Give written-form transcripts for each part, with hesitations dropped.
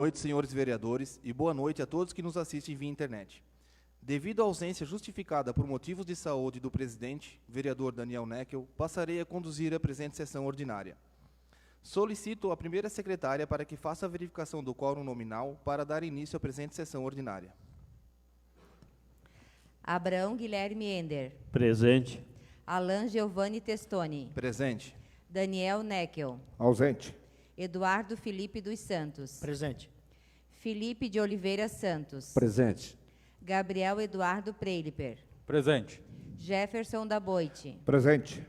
Noite, senhores vereadores, e boa noite a todos que nos assistem via internet. Devido à ausência justificada por motivos de saúde do presidente, vereador Daniel Neckel, passarei a conduzir a presente sessão ordinária. Solicito a primeira secretária para que faça a verificação do quórum nominal para dar início à presente sessão ordinária. Abraão Guilherme Ender. Presente. Alan Giovanni Testoni. Presente. Daniel Neckel. Ausente. Eduardo Felipe dos Santos. Presente. Felipe de Oliveira Santos. Presente. Gabriel Eduardo Preiliper. Presente. Jefferson da Boite. Presente.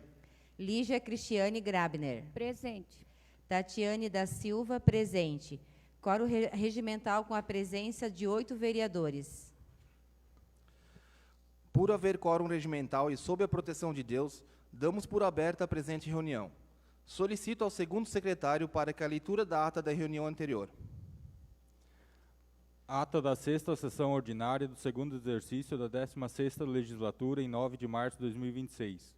Lígia Cristiane Grabner. Presente. Tatiane da Silva, presente. Quórum regimental com a presença de 8 vereadores. Por haver quórum regimental e sob a proteção de Deus, damos por aberta a presente reunião. Solicito ao segundo secretário para que a leitura da ata da reunião anterior. Ata da 6ª sessão ordinária do segundo exercício da 16ª legislatura, em 9 de março de 2026.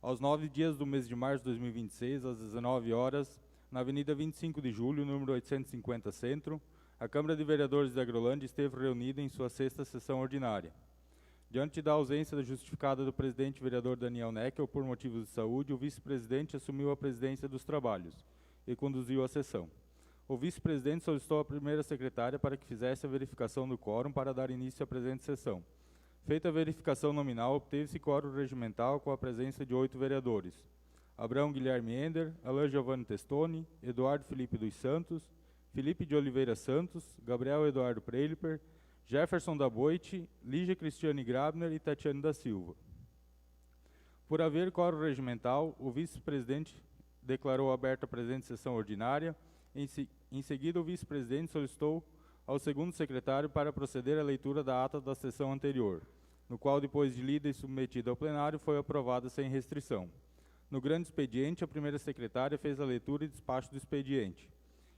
Aos 9 dias do mês de março de 2026, às 19 horas, na Avenida 25 de Julho, número 850 Centro, a Câmara de Vereadores de Agrolândia esteve reunida em sua 6ª sessão ordinária. Diante da ausência justificada do presidente vereador Daniel Neckel por motivos de saúde, o vice-presidente assumiu a presidência dos trabalhos e conduziu a sessão. O vice-presidente solicitou à primeira secretária para que fizesse a verificação do quórum para dar início à presente sessão. Feita a verificação nominal, obteve-se quórum regimental com a presença de 8 vereadores. Abraão Guilherme Ender, Alan Giovanni Testoni, Eduardo Felipe dos Santos, Felipe de Oliveira Santos, Gabriel Eduardo Preiliper, Jefferson da Boite, Lígia Cristiane Grabner e Tatiane da Silva. Por haver quórum regimental, o vice-presidente declarou aberta a presente sessão ordinária. Em seguida, o vice-presidente solicitou ao segundo secretário para proceder à leitura da ata da sessão anterior, no qual, depois de lida e submetida ao plenário, foi aprovada sem restrição. No grande expediente, a primeira secretária fez a leitura e despacho do expediente.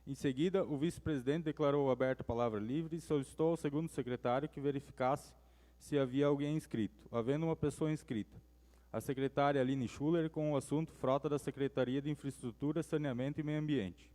Em seguida, o vice-presidente declarou aberta a palavra livre e solicitou ao segundo secretário que verificasse se havia alguém inscrito, havendo uma pessoa inscrita. A secretária Aline Schuller, com o assunto Frota da Secretaria de Infraestrutura, Saneamento e Meio Ambiente.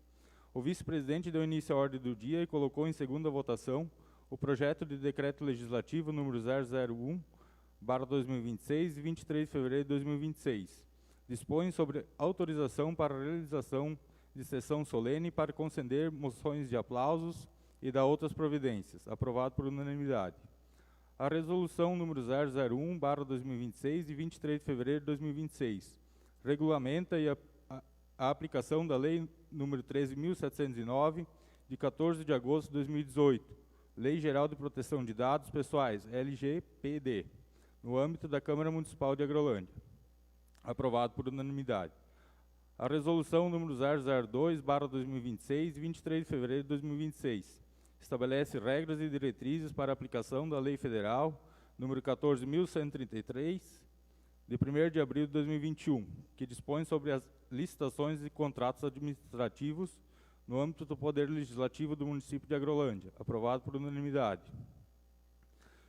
O vice-presidente deu início à ordem do dia e colocou em segunda votação o projeto de decreto legislativo número 001/2026, de 23 de fevereiro de 2026. Dispõe sobre autorização para a realização de sessão solene para conceder moções de aplausos e da outras providências, aprovado por unanimidade. A resolução número 001/2026, de 23 de fevereiro de 2026, regulamenta a aplicação da Lei número 13.709, de 14 de agosto de 2018, Lei Geral de Proteção de Dados Pessoais, LGPD, no âmbito da Câmara Municipal de Agrolândia, aprovado por unanimidade. A resolução número 002/2026, de 23 de fevereiro de 2026, estabelece regras e diretrizes para a aplicação da Lei Federal número 14.133, de 1º de abril de 2021, que dispõe sobre as licitações e contratos administrativos no âmbito do Poder Legislativo do município de Agrolândia, aprovado por unanimidade.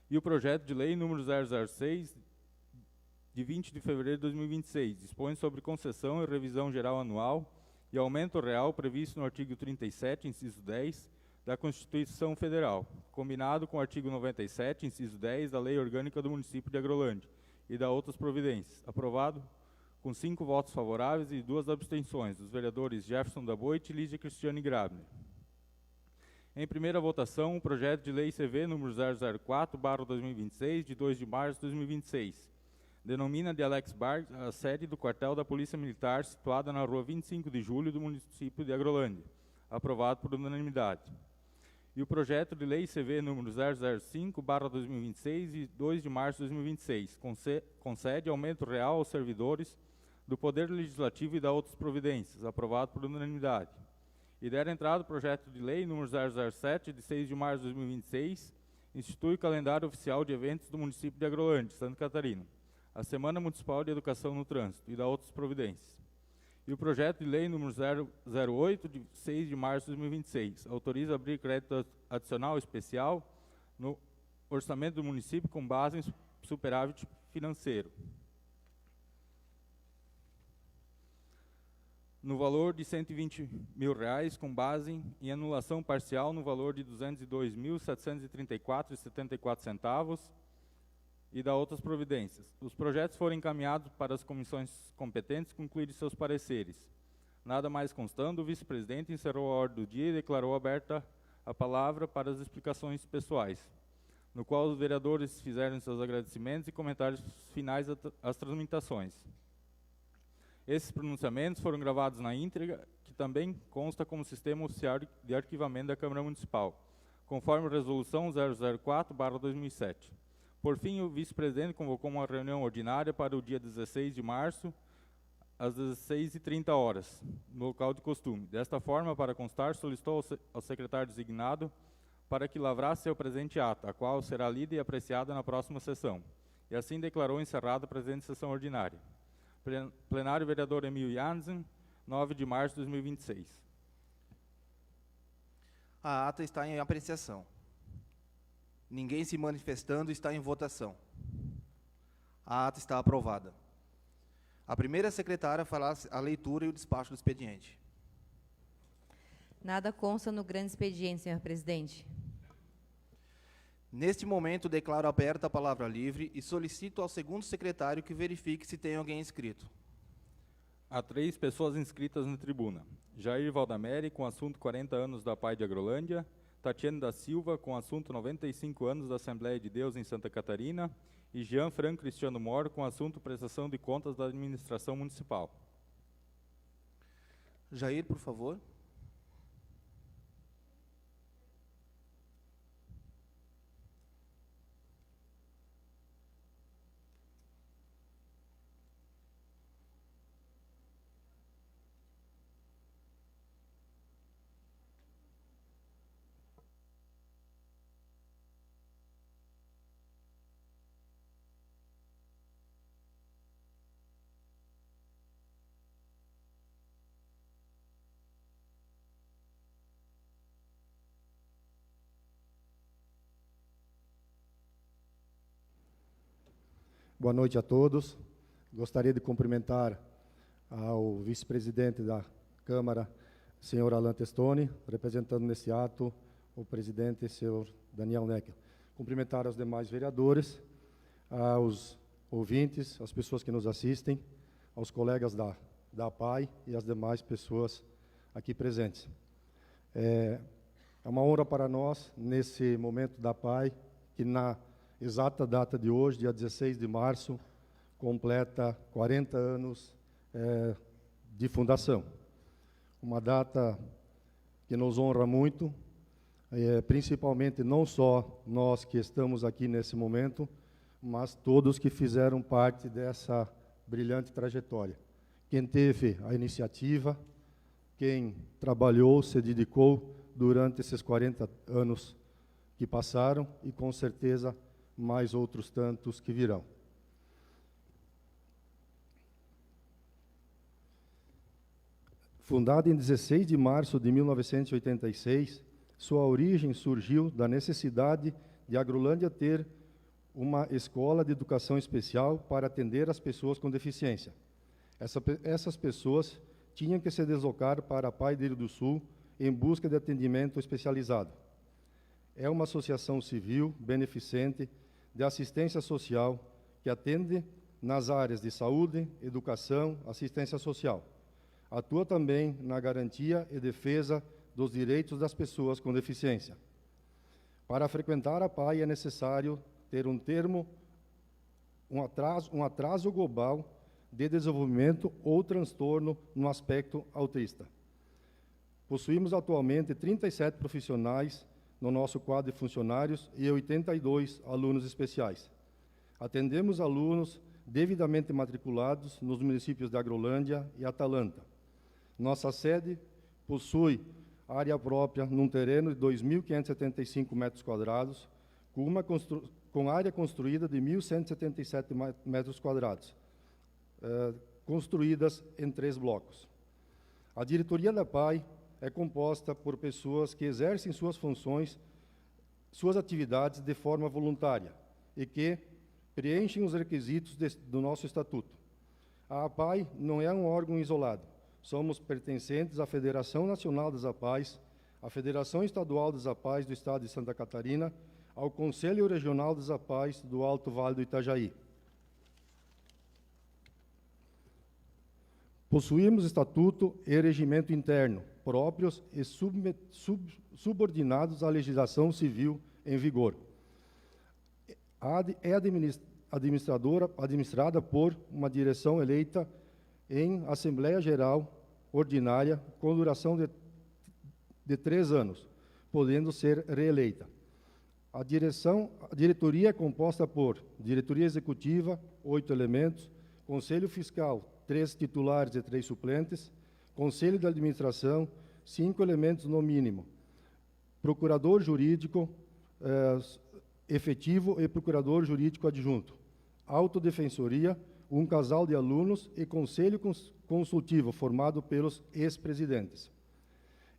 E o projeto de lei número 006, de 20 de fevereiro de 2026, dispõe sobre concessão e revisão geral anual e aumento real previsto no artigo 37, inciso 10, da Constituição Federal, combinado com o artigo 97, inciso 10, da Lei Orgânica do município de Agrolândia e da outras providências, aprovado com 5 votos favoráveis e 2 abstenções, dos vereadores Jefferson da Boite e Lígia Cristiane Grabner. Em primeira votação, o projeto de lei CV número 004/2026, de 2 de março de 2026, denomina de Alex Bar a sede do quartel da Polícia Militar, situada na rua 25 de julho do município de Agrolândia, aprovado por unanimidade. E o projeto de lei CV número 005/2026, de 2 de março de 2026, concede aumento real aos servidores do Poder Legislativo e da outras providências, aprovado por unanimidade. E der entrada o projeto de lei número 007, de 6 de março de 2026, institui o calendário oficial de eventos do município de Agrolândia, Santa Catarina, a Semana Municipal de Educação no Trânsito e da outras providências. E o projeto de lei número 008, de 6 de março de 2026, autoriza abrir crédito adicional especial no orçamento do município com base em superávit financeiro. no valor de R$ 120 mil, com base em anulação parcial no valor de R$ 202.734,74 e da outras providências. Os projetos foram encaminhados para as comissões competentes concluírem seus pareceres. Nada mais constando, o vice-presidente encerrou a ordem do dia e declarou aberta a palavra para as explicações pessoais, no qual os vereadores fizeram seus agradecimentos e comentários finais às tramitações. Esses pronunciamentos foram gravados na íntegra, que também consta como sistema oficial de arquivamento da Câmara Municipal, conforme a Resolução 004/2007. Por fim, o vice-presidente convocou uma reunião ordinária para o dia 16 de março, às 16h30, no local de costume. Desta forma, para constar, solicitou ao secretário designado para que lavrasse o presente ata, a qual será lida e apreciada na próxima sessão. E assim declarou encerrada a presente sessão ordinária. Plenário vereador Emil Jansen, 9 de março de 2026. A ata está em apreciação. Ninguém se manifestando, está em votação. A ata está aprovada. A primeira secretária fará a leitura e o despacho do expediente. Nada consta no grande expediente, senhor presidente. Neste momento, declaro aberta a palavra livre e solicito ao segundo secretário que verifique se tem alguém inscrito. Há 3 pessoas inscritas na tribuna. Jair Valdameri, com assunto 40 anos da PAI de Agrolândia. Tatiane da Silva, com assunto 95 anos da Assembleia de Deus em Santa Catarina. E Jean Franco Cristiano Moro, com assunto prestação de contas da administração municipal. Jair, por favor. Boa noite a todos. Gostaria de cumprimentar ao vice-presidente da Câmara, senhor Alan Testoni, representando nesse ato o presidente, senhor Daniel Neckel. Cumprimentar aos demais vereadores, aos ouvintes, as pessoas que nos assistem, aos colegas da PAI e as demais pessoas aqui presentes. É uma honra para nós, nesse momento da PAI, que na exata data de hoje, dia 16 de março, completa 40 anos de fundação. Uma data que nos honra muito, principalmente não só nós que estamos aqui nesse momento, mas todos que fizeram parte dessa brilhante trajetória. Quem teve a iniciativa, quem trabalhou, se dedicou durante esses 40 anos que passaram e, com certeza, mais outros tantos que virão. Fundada em 16 de março de 1986, sua origem surgiu da necessidade de Agrolândia ter uma escola de educação especial para atender as pessoas com deficiência. Essas pessoas tinham que se deslocar para Paideiro do Sul em busca de atendimento especializado. É uma associação civil, beneficente, de assistência social, que atende nas áreas de saúde, educação, assistência social. Atua também na garantia e defesa dos direitos das pessoas com deficiência. Para frequentar a PAI é necessário ter um atraso global de desenvolvimento ou transtorno no aspecto autista. Possuímos atualmente 37 profissionais no nosso quadro de funcionários e 82 alunos especiais. Atendemos alunos devidamente matriculados nos municípios de Agrolândia e Atalanta. Nossa sede possui área própria num terreno de 2.575 metros quadrados, com área construída de 1.177 metros quadrados, construídas em 3 blocos. A diretoria da PAI é composta por pessoas que exercem suas funções, suas atividades de forma voluntária e que preenchem os requisitos do nosso estatuto. A APAI não é um órgão isolado, somos pertencentes à Federação Nacional das APAES, à Federação Estadual das APAES do Estado de Santa Catarina, ao Conselho Regional das APAES do Alto Vale do Itajaí. Possuímos estatuto e regimento interno próprios e subordinados à legislação civil em vigor. É administrada por uma direção eleita em Assembleia Geral Ordinária com duração de 3 anos, podendo ser reeleita. A diretoria é composta por diretoria executiva, 8 elementos, conselho fiscal, 3 titulares e 3 suplentes, conselho de administração, 5 elementos no mínimo, procurador jurídico efetivo e procurador jurídico adjunto, autodefensoria, um casal de alunos e conselho consultivo formado pelos ex-presidentes.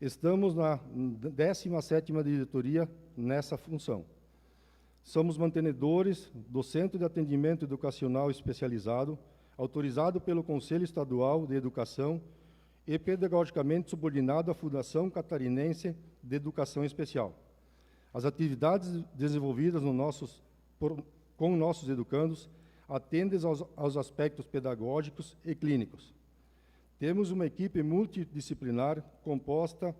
Estamos na 17ª diretoria nessa função. Somos mantenedores do Centro de Atendimento Educacional Especializado, autorizado pelo Conselho Estadual de Educação e pedagogicamente subordinado à Fundação Catarinense de Educação Especial. As atividades desenvolvidas com nossos educandos atendem aos aspectos pedagógicos e clínicos. Temos uma equipe multidisciplinar composta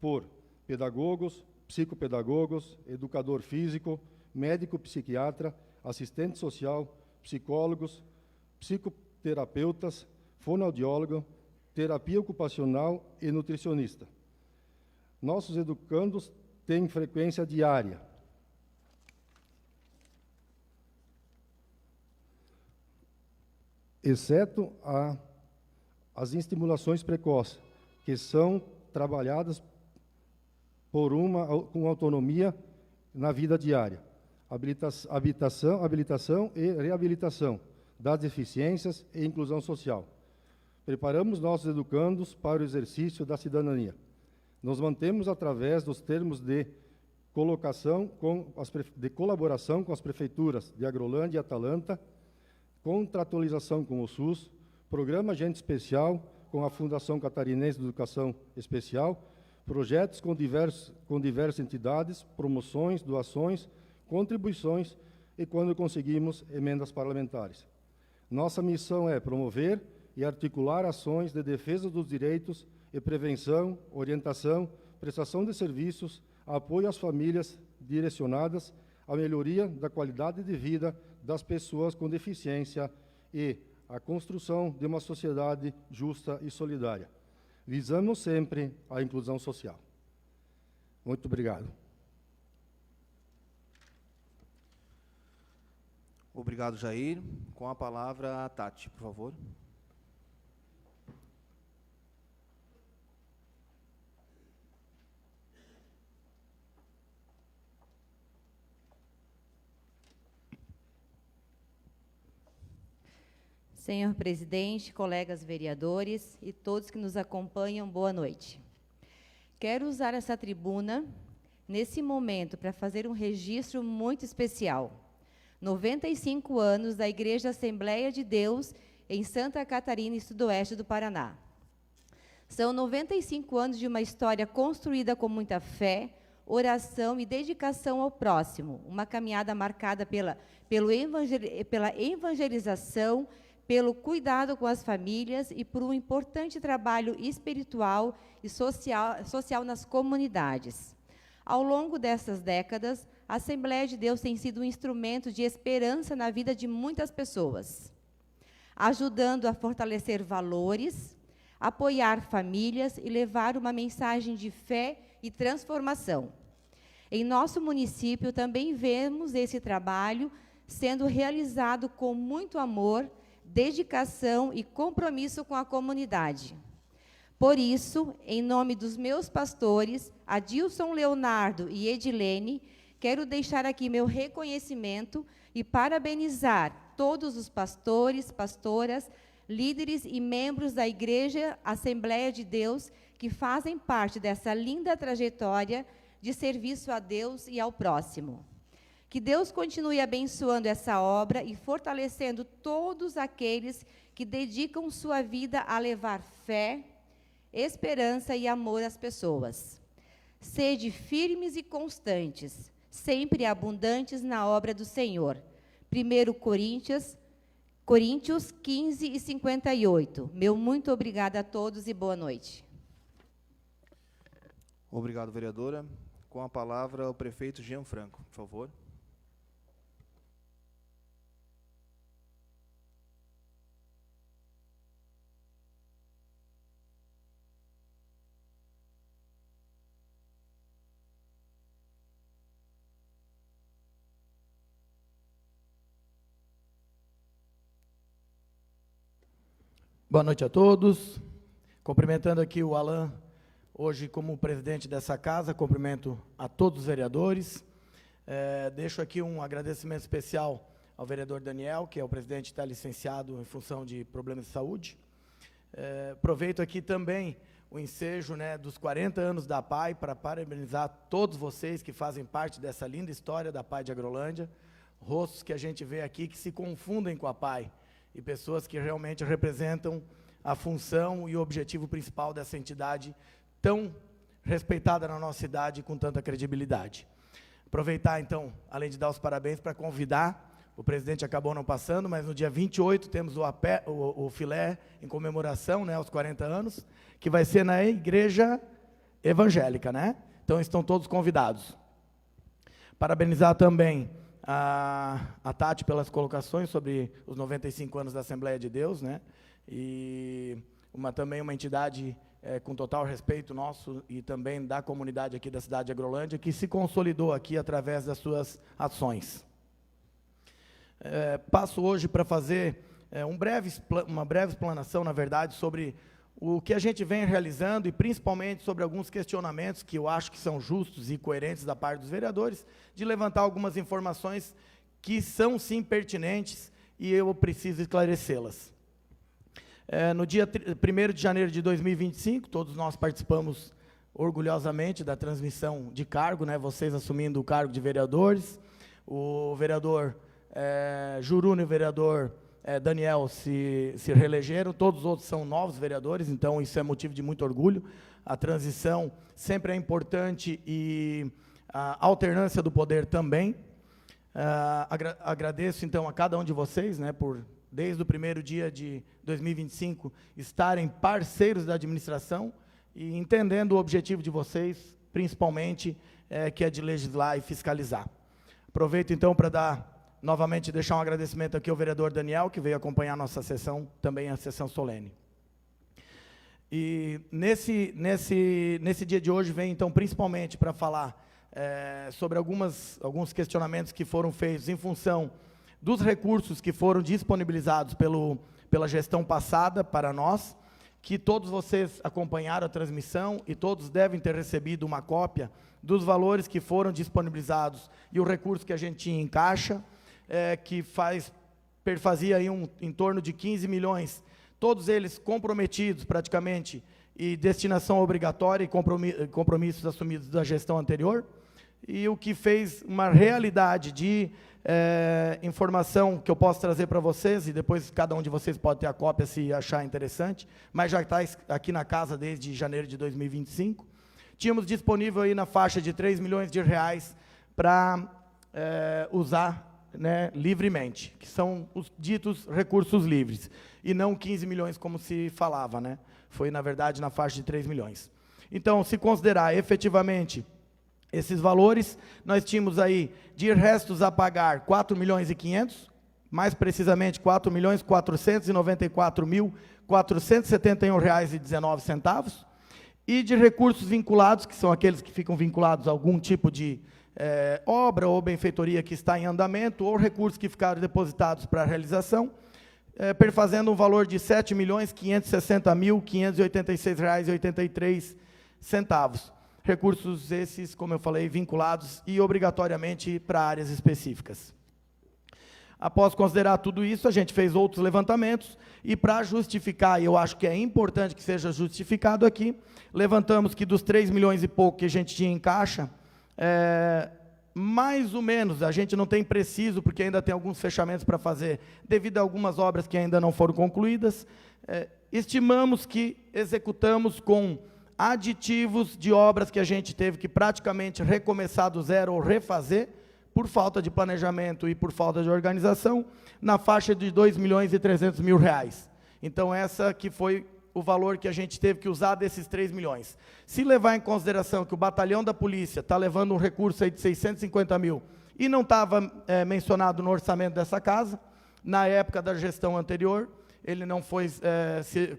por pedagogos, psicopedagogos, educador físico, médico psiquiatra, assistente social, psicólogos, psicoterapeutas, fonoaudiólogo, terapia ocupacional e nutricionista. Nossos educandos têm frequência diária. Exceto as estimulações precoces, que são trabalhadas com autonomia na vida diária. Habilitação e reabilitação das deficiências e inclusão social. Preparamos nossos educandos para o exercício da cidadania. Nos mantemos através dos termos de colaboração com as prefeituras de Agrolândia e Atalanta, contratualização com o SUS, programa Agente Especial com a Fundação Catarinense de Educação Especial, projetos com diversas entidades, promoções, doações, contribuições e, quando conseguimos, emendas parlamentares. Nossa missão é promover e articular ações de defesa dos direitos e prevenção, orientação, prestação de serviços, apoio às famílias direcionadas à melhoria da qualidade de vida das pessoas com deficiência e a construção de uma sociedade justa e solidária. Visamos sempre a inclusão social. Muito obrigado. Obrigado, Jair. Com a palavra, a Tati, por favor. Senhor presidente, colegas vereadores e todos que nos acompanham, boa noite. Quero usar essa tribuna, nesse momento, para fazer um registro muito especial. 95 anos da Igreja Assembleia de Deus, em Santa Catarina e Sudoeste do Paraná. São 95 anos de uma história construída com muita fé, oração e dedicação ao próximo, uma caminhada marcada pela evangelização, pelo cuidado com as famílias e por um importante trabalho espiritual e social nas comunidades. Ao longo dessas décadas, a Assembleia de Deus tem sido um instrumento de esperança na vida de muitas pessoas, ajudando a fortalecer valores, apoiar famílias e levar uma mensagem de fé e transformação. Em nosso município, também vemos esse trabalho sendo realizado com muito amor, dedicação e compromisso com a comunidade. Por isso, em nome dos meus pastores, Adilson Leonardo e Edilene, quero deixar aqui meu reconhecimento e parabenizar todos os pastores, pastoras, líderes e membros da Igreja Assembleia de Deus que fazem parte dessa linda trajetória de serviço a Deus e ao próximo. Que Deus continue abençoando essa obra e fortalecendo todos aqueles que dedicam sua vida a levar fé, esperança e amor às pessoas. Sede firmes e constantes, sempre abundantes na obra do Senhor. 1 Coríntios 15 e 58. Meu muito obrigada a todos e boa noite. Obrigado, vereadora. Com a palavra, o prefeito Jean Franco, por favor. Boa noite a todos. Cumprimentando aqui o Alan, hoje como presidente dessa casa, cumprimento a todos os vereadores. Deixo aqui um agradecimento especial ao vereador Daniel, que é o presidente, está licenciado em função de problemas de saúde. Aproveito aqui também o ensejo, né, dos 40 anos da PAI para parabenizar todos vocês que fazem parte dessa linda história da PAI de Agrolândia, rostos que a gente vê aqui que se confundem com a PAI, e pessoas que realmente representam a função e o objetivo principal dessa entidade tão respeitada na nossa cidade com tanta credibilidade. Aproveitar, então, além de dar os parabéns, para convidar, o presidente acabou não passando, mas no dia 28 temos o filé em comemoração, né, aos 40 anos, que vai ser na igreja evangélica, né? Então estão todos convidados. Parabenizar também a Tati pelas colocações sobre os 95 anos da Assembleia de Deus, né? E também uma entidade com total respeito nosso e também da comunidade aqui da cidade de Agrolândia, que se consolidou aqui através das suas ações. Passo hoje para fazer uma breve explanação, na verdade, sobre o que a gente vem realizando e principalmente sobre alguns questionamentos que eu acho que são justos e coerentes da parte dos vereadores, de levantar algumas informações que são sim pertinentes e eu preciso esclarecê-las. No dia 1º de janeiro de 2025, todos nós participamos orgulhosamente da transmissão de cargo, né, vocês assumindo o cargo de vereadores, o vereador Juruna e o vereador Daniel se reelegeram, todos os outros são novos vereadores, então isso é motivo de muito orgulho. A transição sempre é importante e a alternância do poder também. Agradeço, então, a cada um de vocês, né, por, desde o primeiro dia de 2025, estarem parceiros da administração e entendendo o objetivo de vocês, principalmente, que é de legislar e fiscalizar. Aproveito, então, para novamente deixar um agradecimento aqui ao vereador Daniel, que veio acompanhar a nossa sessão, também a sessão solene. E nesse dia de hoje vem, então, principalmente para falar sobre alguns questionamentos que foram feitos em função dos recursos que foram disponibilizados pela gestão passada para nós, que todos vocês acompanharam a transmissão e todos devem ter recebido uma cópia dos valores que foram disponibilizados e o recurso que a gente tinha em caixa, que perfazia aí em torno de 15 milhões, todos eles comprometidos praticamente, e destinação obrigatória e compromissos assumidos da gestão anterior, e o que fez uma realidade de informação que eu posso trazer para vocês, e depois cada um de vocês pode ter a cópia se achar interessante, mas já está aqui na casa desde janeiro de 2025. Tínhamos disponível aí na faixa de 3 milhões de reais para usar, né, livremente, que são os ditos recursos livres, e não 15 milhões como se falava, né? Foi, na verdade, na faixa de 3 milhões. Então, se considerar efetivamente esses valores, nós tínhamos aí de restos a pagar 4 milhões e 500, mais precisamente 4 milhões 494 mil 471 reais e 19 centavos, e de recursos vinculados, que são aqueles que ficam vinculados a algum tipo de obra ou benfeitoria que está em andamento, ou recursos que ficaram depositados para a realização, perfazendo um valor de 7 milhões 560 mil 586 reais e 83 centavos. Recursos esses, como eu falei, vinculados e obrigatoriamente para áreas específicas. Após considerar tudo isso, a gente fez outros levantamentos, e para justificar, e eu acho que é importante que seja justificado aqui, levantamos que dos 3 milhões e pouco que a gente tinha em caixa, mais ou menos, a gente não tem preciso, porque ainda tem alguns fechamentos para fazer, devido a algumas obras que ainda não foram concluídas, estimamos que executamos com aditivos de obras que a gente teve que praticamente recomeçar do zero ou refazer, por falta de planejamento e por falta de organização, na faixa de R$ 2.300.000. Então, essa que foi o valor que a gente teve que usar desses 3 milhões. Se levar em consideração que o batalhão da polícia está levando um recurso aí de 650 mil e não estava mencionado no orçamento dessa casa, na época da gestão anterior, ele não foi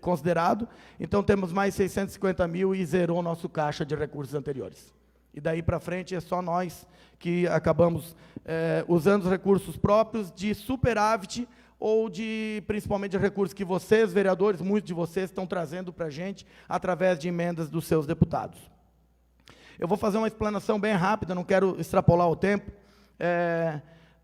considerado, então temos mais 650 mil e zerou o nosso caixa de recursos anteriores. E daí para frente é só nós que acabamos usando os recursos próprios de superávit ou principalmente de recursos que vocês, vereadores, muitos de vocês estão trazendo para a gente através de emendas dos seus deputados. Eu vou fazer uma explanação bem rápida, não quero extrapolar o tempo,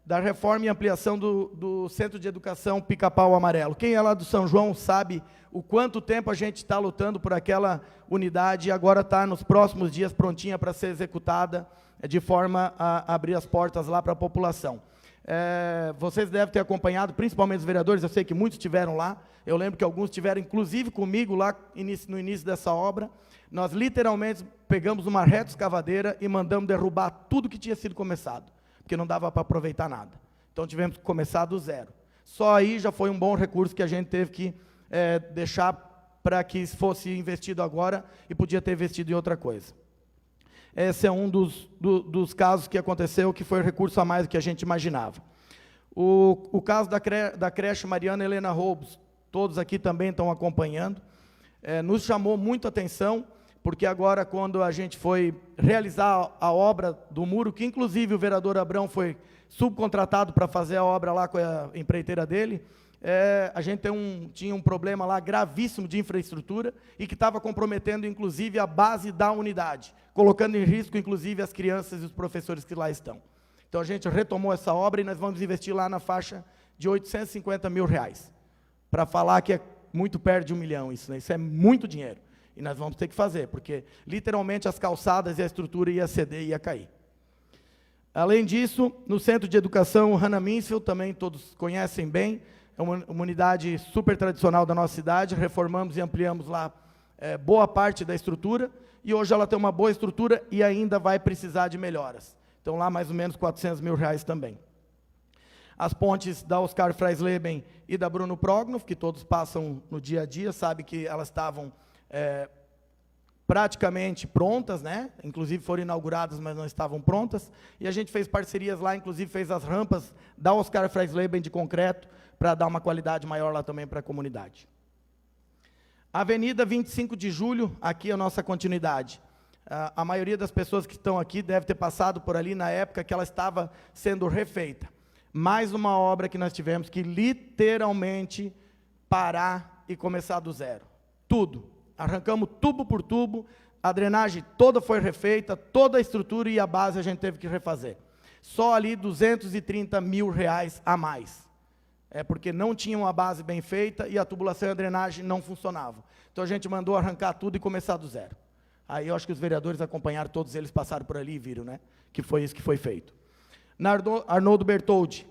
da reforma e ampliação do Centro de Educação Pica-Pau Amarelo. Quem é lá do São João sabe o quanto tempo a gente está lutando por aquela unidade e agora está nos próximos dias prontinha para ser executada, de forma a abrir as portas lá para a população. Vocês devem ter acompanhado, principalmente os vereadores, eu sei que muitos estiveram lá, eu lembro que alguns estiveram inclusive comigo lá no início dessa obra. Nós literalmente pegamos uma reta escavadeira e mandamos derrubar tudo que tinha sido começado, porque não dava para aproveitar nada. Então tivemos que começar do zero. Só aí já foi um bom recurso que a gente teve que deixar para que fosse investido agora e podia ter investido em outra coisa. Esse é um dos casos que aconteceu, que foi recurso a mais do que a gente imaginava. O caso da creche Mariana Helena Roubos, todos aqui também estão acompanhando, nos chamou muito a atenção, porque agora, quando a gente foi realizar a obra do muro, que inclusive o vereador Abrão foi subcontratado para fazer a obra lá com a empreiteira dele, a gente tinha um problema lá gravíssimo de infraestrutura e que estava comprometendo, inclusive, a base da unidade, colocando em risco, inclusive, as crianças e os professores que lá estão. Então, a gente retomou essa obra e nós vamos investir lá na faixa de R$ 850 mil, para falar que é muito perto de 1 milhão isso, né? Isso é muito dinheiro. E nós vamos ter que fazer, porque, literalmente, as calçadas e a estrutura ia ceder e ia cair. Além disso, no Centro de Educação Hannah Mansfield, também todos conhecem bem, é uma unidade super tradicional da nossa cidade, reformamos e ampliamos lá boa parte da estrutura, e hoje ela tem uma boa estrutura e ainda vai precisar de melhoras. Então, lá mais ou menos R$ 400 mil também. As pontes da Oscar Freisleben e da Bruno Prognoff, que todos passam no dia a dia, sabe que elas estavam praticamente prontas, né? Inclusive foram inauguradas, mas não estavam prontas, e a gente fez parcerias lá, inclusive fez as rampas da Oscar Freisleben de concreto, para dar uma qualidade maior lá também para a comunidade. Avenida 25 de Julho, aqui a nossa continuidade. A maioria das pessoas que estão aqui deve ter passado por ali na época que ela estava sendo refeita. Mais uma obra que nós tivemos que literalmente parar e começar do zero. Tudo. Arrancamos tubo por tubo, a drenagem toda foi refeita, toda a estrutura e a base a gente teve que refazer. Só ali R$ 230 mil a mais. Porque não tinha uma base bem feita e a tubulação e a drenagem não funcionavam. Então, a gente mandou arrancar tudo e começar do zero. Aí, eu acho que os vereadores acompanharam, todos eles passaram por ali e viram, né? Que foi isso que foi feito. Na Arnoldo Bertoldi,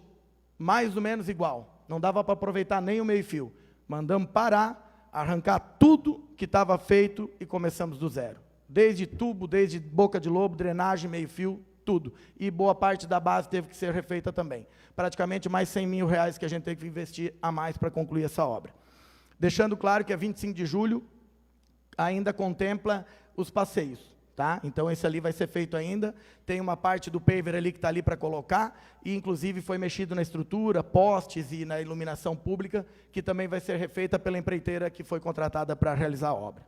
mais ou menos igual. Não dava para aproveitar nem o meio-fio. Mandamos parar, arrancar tudo que estava feito e começamos do zero. Desde tubo, desde boca de lobo, drenagem, meio-fio, tudo. E boa parte da base teve que ser refeita também. Praticamente mais R$ 100 mil que a gente teve que investir a mais para concluir essa obra. Deixando claro que a 25 de julho ainda contempla os passeios, tá? Então, esse ali vai ser feito ainda. Tem uma parte do paver ali que está ali para colocar, e inclusive foi mexido na estrutura, postes e na iluminação pública, que também vai ser refeita pela empreiteira que foi contratada para realizar a obra.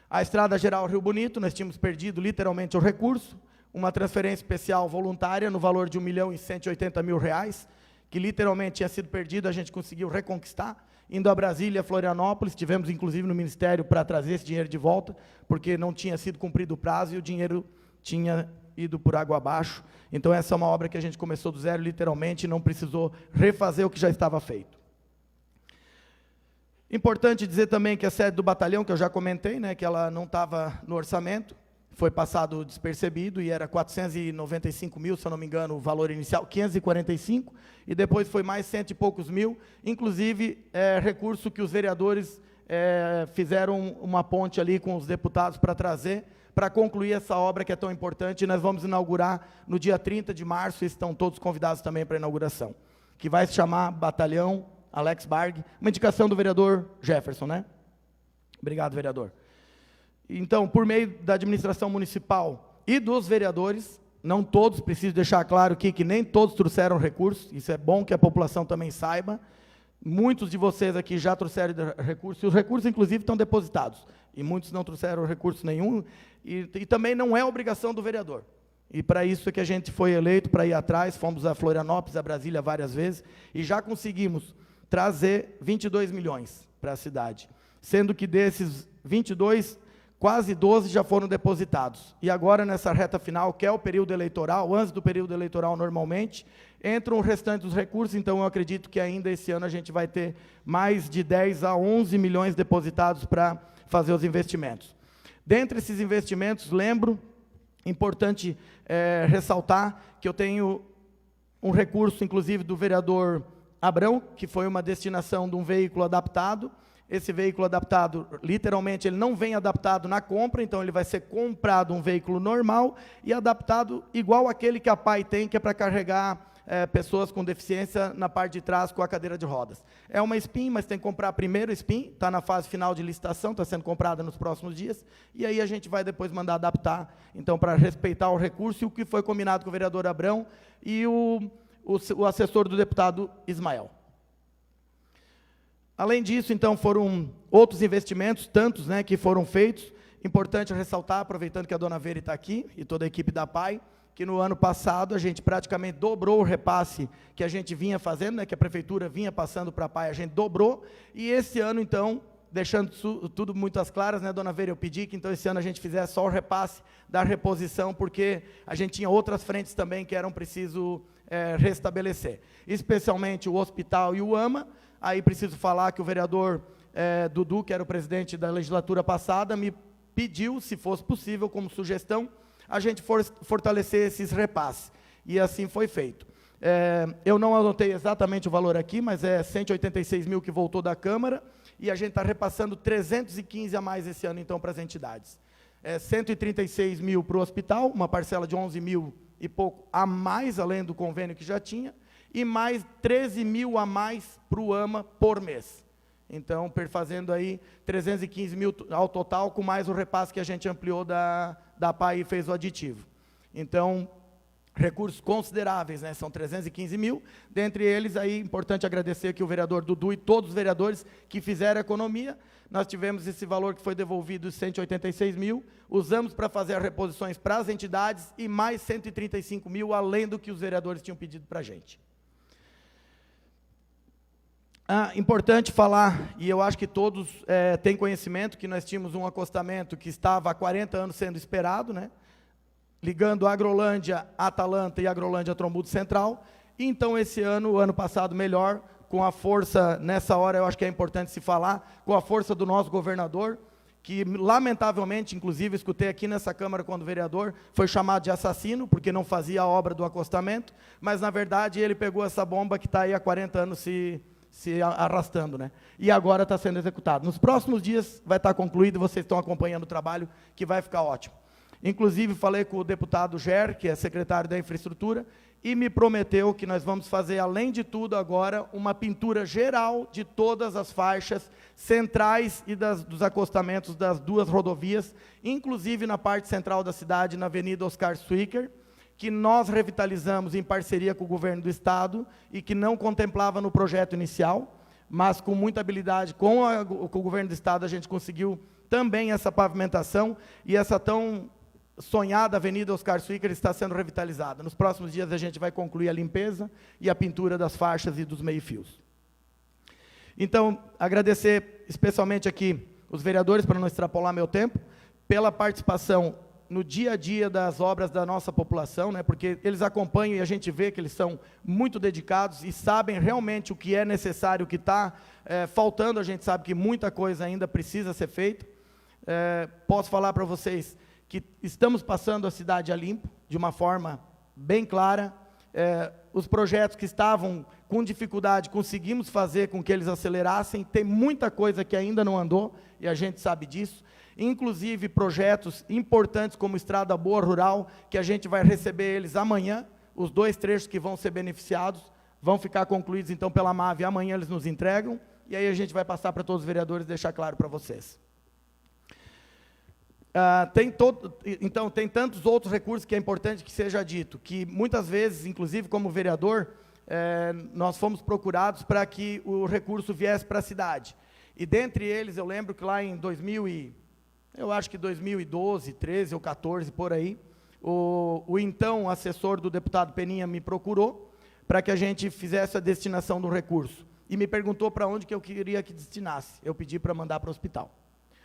A Estrada Geral Rio Bonito, nós tínhamos perdido literalmente o recurso, uma transferência especial voluntária no valor de R$ 1.180.000, que literalmente tinha sido perdido, a gente conseguiu reconquistar, indo a Brasília, Florianópolis, tivemos inclusive no Ministério para trazer esse dinheiro de volta, porque não tinha sido cumprido o prazo e o dinheiro tinha ido por água abaixo. Então, essa é uma obra que a gente começou do zero, literalmente, e não precisou refazer o que já estava feito. Importante dizer também que a sede do batalhão, que eu já comentei, né, que ela não estava no orçamento, foi passado despercebido e era 495 mil, se eu não me engano, o valor inicial, 545, e depois foi mais 100 e poucos mil, inclusive recurso que os vereadores fizeram uma ponte ali com os deputados para concluir essa obra que é tão importante, e nós vamos inaugurar no dia 30 de março, e estão todos convidados também para a inauguração, que vai se chamar Batalhão Alex Barg, uma indicação do vereador Jefferson, né? Obrigado, vereador. Então, por meio da administração municipal e dos vereadores, não todos, preciso deixar claro aqui que nem todos trouxeram recursos, isso é bom que a população também saiba. Muitos de vocês aqui já trouxeram recursos, e os recursos, inclusive, estão depositados, e muitos não trouxeram recurso nenhum, e também não é obrigação do vereador. E para isso é que a gente foi eleito, para ir atrás, fomos a Florianópolis, a Brasília várias vezes, e já conseguimos trazer 22 milhões para a cidade, sendo que desses 22, quase 12 já foram depositados. E agora, nessa reta final, que é o período eleitoral, antes do período eleitoral normalmente, entram o restante dos recursos, então eu acredito que ainda esse ano a gente vai ter mais de 10 a 11 milhões depositados para fazer os investimentos. Dentre esses investimentos, lembro, importante ressaltar que eu tenho um recurso, inclusive, do vereador Abrão, que foi uma destinação de um veículo adaptado. Esse veículo adaptado, literalmente, ele não vem adaptado na compra, então ele vai ser comprado um veículo normal e adaptado igual aquele que a PAI tem, que é para carregar pessoas com deficiência na parte de trás com a cadeira de rodas. É uma SPIN, mas tem que comprar primeiro a SPIN, está na fase final de licitação, está sendo comprada nos próximos dias, e aí a gente vai depois mandar adaptar, então, para respeitar o recurso e o que foi combinado com o vereador Abrão e o assessor do deputado Ismael. Além disso, então, foram outros investimentos, tantos, né, que foram feitos. Importante ressaltar, aproveitando que a dona Vera está aqui, e toda a equipe da PAI, que no ano passado a gente praticamente dobrou o repasse que a gente vinha fazendo, né, que a prefeitura vinha passando para a PAI, a gente dobrou, e esse ano, então, deixando tudo muito às claras, né, dona Vera, eu pedi que, então, esse ano a gente fizesse só o repasse da reposição, porque a gente tinha outras frentes também que eram preciso restabelecer, especialmente o hospital e o AMA. Aí preciso falar que o vereador Dudu, que era o presidente da legislatura passada, me pediu, se fosse possível, como sugestão, a gente fortalecer esses repasses, e assim foi feito. Eu não anotei exatamente o valor aqui, mas é 186 mil que voltou da Câmara, e a gente está repassando 315 a mais esse ano, então, para as entidades. 136 mil para o hospital, uma parcela de 11 mil e pouco a mais, além do convênio que já tinha, e mais 13 mil a mais para o AMA por mês. Então, fazendo aí 315 mil ao total, com mais o repasse que a gente ampliou da PAI e fez o aditivo. Então, recursos consideráveis, né? São 315 mil, dentre eles, aí, importante agradecer aqui o vereador Dudu e todos os vereadores que fizeram a economia. Nós tivemos esse valor que foi devolvido, 186 mil, usamos para fazer as reposições para as entidades e mais 135 mil, além do que os vereadores tinham pedido para a gente. Importante falar, e eu acho que todos têm conhecimento, que nós tínhamos um acostamento que estava há 40 anos sendo esperado, né? Ligando a Agrolândia, Atalanta e Agrolândia Trombudo Central. E então, esse ano, o ano passado melhor, com a força, nessa hora eu acho que é importante se falar, com a força do nosso governador, que lamentavelmente, inclusive, escutei aqui nessa Câmara quando o vereador foi chamado de assassino, porque não fazia a obra do acostamento, mas na verdade ele pegou essa bomba que está aí há 40 anos se arrastando, né? E agora está sendo executado. Nos próximos dias vai estar concluído, vocês estão acompanhando o trabalho, que vai ficar ótimo. Inclusive, falei com o deputado Ger, que é secretário da Infraestrutura, e me prometeu que nós vamos fazer, além de tudo agora, uma pintura geral de todas as faixas centrais e dos acostamentos das duas rodovias, inclusive na parte central da cidade, na Avenida Oscar Zwicker, que nós revitalizamos em parceria com o governo do Estado e que não contemplava no projeto inicial, mas com muita habilidade com o governo do Estado a gente conseguiu também essa pavimentação, e essa tão sonhada Avenida Oscar Zwicker está sendo revitalizada. Nos próximos dias a gente vai concluir a limpeza e a pintura das faixas e dos meio-fios. Então, agradecer especialmente aqui os vereadores, para não extrapolar meu tempo, pela participação no dia a dia das obras da nossa população, né, porque eles acompanham e a gente vê que eles são muito dedicados e sabem realmente o que é necessário, o que está faltando. A gente sabe que muita coisa ainda precisa ser feita. Posso falar para vocês que estamos passando a cidade a limpo, de uma forma bem clara. Os projetos que estavam com dificuldade, conseguimos fazer com que eles acelerassem. Tem muita coisa que ainda não andou, e a gente sabe disso. Inclusive projetos importantes como Estrada Boa Rural, que a gente vai receber eles amanhã. Os 2 trechos que vão ser beneficiados vão ficar concluídos, então, pela MAVE. Amanhã eles nos entregam, e aí a gente vai passar para todos os vereadores, deixar claro para vocês. Então, tem tantos outros recursos que é importante que seja dito, que muitas vezes, inclusive como vereador, nós fomos procurados para que o recurso viesse para a cidade. E dentre eles, eu lembro que lá em 2012, 13 ou 14, por aí, o então assessor do deputado Peninha me procurou para que a gente fizesse a destinação do recurso. E me perguntou para onde que eu queria que destinasse. Eu pedi para mandar para o hospital.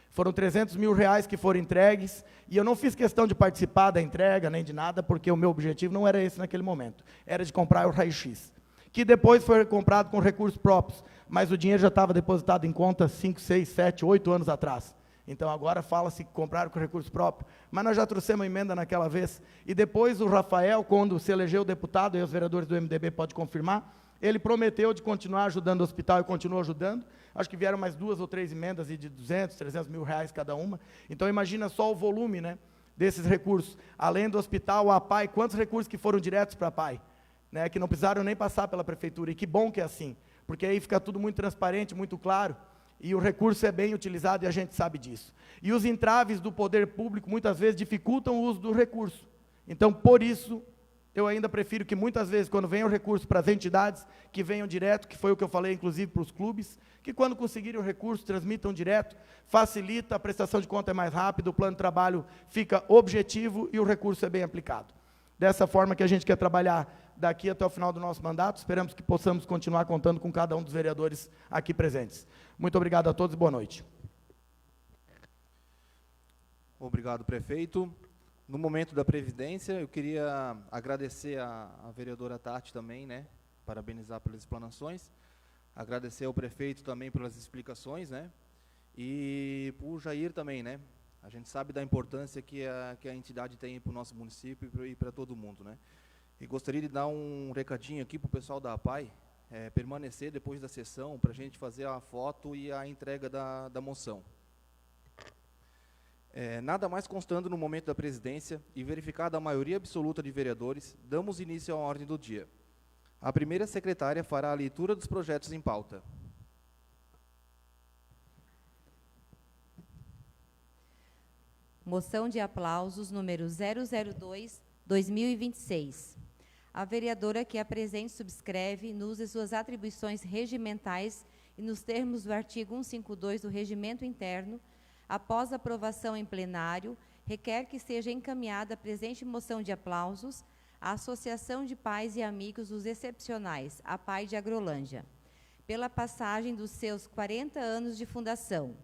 Foram 300 mil reais que foram entregues, e eu não fiz questão de participar da entrega, nem de nada, porque o meu objetivo não era esse naquele momento, era de comprar o raio-x, que depois foi comprado com recursos próprios, mas o dinheiro já estava depositado em conta 5, 6, 7, 8 anos atrás. Então agora fala-se que compraram com recurso próprio, mas nós já trouxemos a emenda naquela vez, e depois o Rafael, quando se elegeu deputado, e os vereadores do MDB podem confirmar, ele prometeu de continuar ajudando o hospital e continuou ajudando. Acho que vieram mais 2 ou 3 emendas de 200, 300 mil reais cada uma. Então, imagina só o volume, né, desses recursos. Além do hospital, a APAI, quantos recursos que foram diretos para a APAI? Né, que não precisaram nem passar pela prefeitura. E que bom que é assim, porque aí fica tudo muito transparente, muito claro, e o recurso é bem utilizado e a gente sabe disso. E os entraves do poder público, muitas vezes, dificultam o uso do recurso. Então, por isso, eu ainda prefiro que muitas vezes, quando venham recursos para as entidades, que venham direto, que foi o que eu falei, inclusive, para os clubes, que quando conseguirem o recurso, transmitam direto, facilita, a prestação de conta é mais rápida, o plano de trabalho fica objetivo e o recurso é bem aplicado. Dessa forma que a gente quer trabalhar daqui até o final do nosso mandato, esperamos que possamos continuar contando com cada um dos vereadores aqui presentes. Muito obrigado a todos e boa noite. Obrigado, prefeito. No momento da Previdência, eu queria agradecer a vereadora Tati também, né? Parabenizar pelas explanações. Agradecer ao prefeito também pelas explicações, né? E por Jair também, né? A gente sabe da importância que a entidade tem para o nosso município e para todo mundo, né? E gostaria de dar um recadinho aqui para o pessoal da APAI, permanecer depois da sessão para a gente fazer a foto e a entrega da moção. Nada mais constando no momento da presidência e verificada a maioria absoluta de vereadores, damos início à ordem do dia. A primeira secretária fará a leitura dos projetos em pauta. Moção de aplausos número 002/2026. A vereadora que a presente subscreve, no uso de suas atribuições regimentais e nos termos do artigo 152 do Regimento Interno, após aprovação em plenário, requer que seja encaminhada a presente moção de aplausos à Associação de Pais e Amigos dos Excepcionais, a APAI de Agrolândia, pela passagem dos seus 40 anos de fundação.